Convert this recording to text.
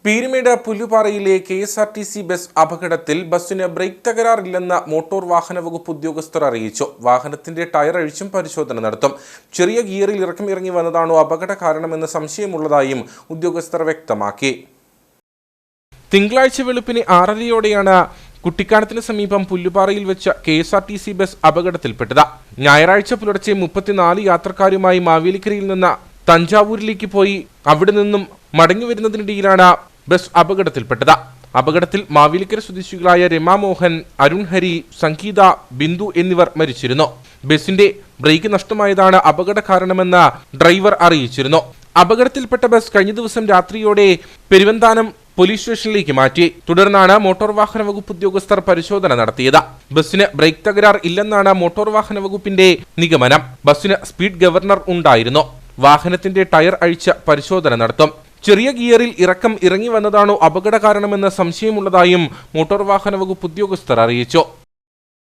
Peermade പുല്ലുപാറയിലെ KSRTC bus അപകടത്തിൽ ബസ്സിന് break തകരാറില്ലെന്ന് motor വാഹന വകുപ്പ് ഉദ്യോഗസ്ഥർ അറിയിച്ചു. വാഹനത്തിന്റെ ടയർ അഴിച്ചും പരിശോധന നടത്തും. ചെറിയ ഗിയറിൽ ഇറങ്ങി വന്നതാണോ അപകട കാരണമെന്ന് സംശയമുള്ളതായും ഉദ്യോഗസ്ഥർ വ്യക്തമാക്കി. തിങ്കളാഴ്ച വെളുപ്പിന് 6:30യോടെയാണ് കുട്ടിക്കാനത്തിന് സമീപം പുല്ലുപാറയിൽ വെച്ച KSRTC ബസ് അപകടത്തിൽപ്പെട്ടത്. ഞായറാഴ്ച പുലർച്ചെ 34 യാത്രക്കാരുമായി മാവേലിക്കരയിൽ നിന്ന് തഞ്ചാവൂരിലേക്ക് പോയി അവിടെ നിന്നും മടങ്ങി വരുന്നതിനിടയിലാണ് ബസ് അപകടത്തിൽപ്പെട്ടത്. അപകടത്തിൽ മാവേലിക്കര സ്വദേശികളായ രമാമോഹൻ, അരുൺ ഹരി, സംഗീത, ബിന്ദു എന്നിവർ മരിച്ചിരുന്നു. ബസിന്റെ ബ്രേക്ക് നഷ്ടമായതാണ് അപകട കാരണമെന്ന് ഡ്രൈവർ അറിയിച്ചിരുന്നു. അപകടത്തിൽപ്പെട്ട ബസ് കഴിഞ്ഞ ദിവസം രാത്രിയോടെ പെരുവന്താനം പോലീസ് സ്റ്റേഷനിലേക്ക് മാറ്റി. തുടർന്നാണ് മോട്ടോർ വാഹന വകുപ്പ് ഉദ്യോഗസ്ഥർ പരിശോധന നടത്തിയത്. ബസ്സിന് ബ്രേക്ക് തകരാർ ഇല്ലെന്നാണ് മോട്ടോർ വാഹന വകുപ്പിന്റെ നിഗമനം. ബസ്സിന് സ്പീഡ് ഗവർണർ ഉണ്ടായിരുന്നു. വാഹനത്തിന്റെ ടയർ അഴിച്ച് പരിശോധന നടത്തും. ചെറിയ ഗിയറിൽ ഇറങ്ങി വന്നതാണോ അപകട കാരണമെന്ന് സംശയമുള്ളതായും മോട്ടോർ വാഹന വകുപ്പ് ഉദ്യോഗസ്ഥർ അറിയിച്ചു.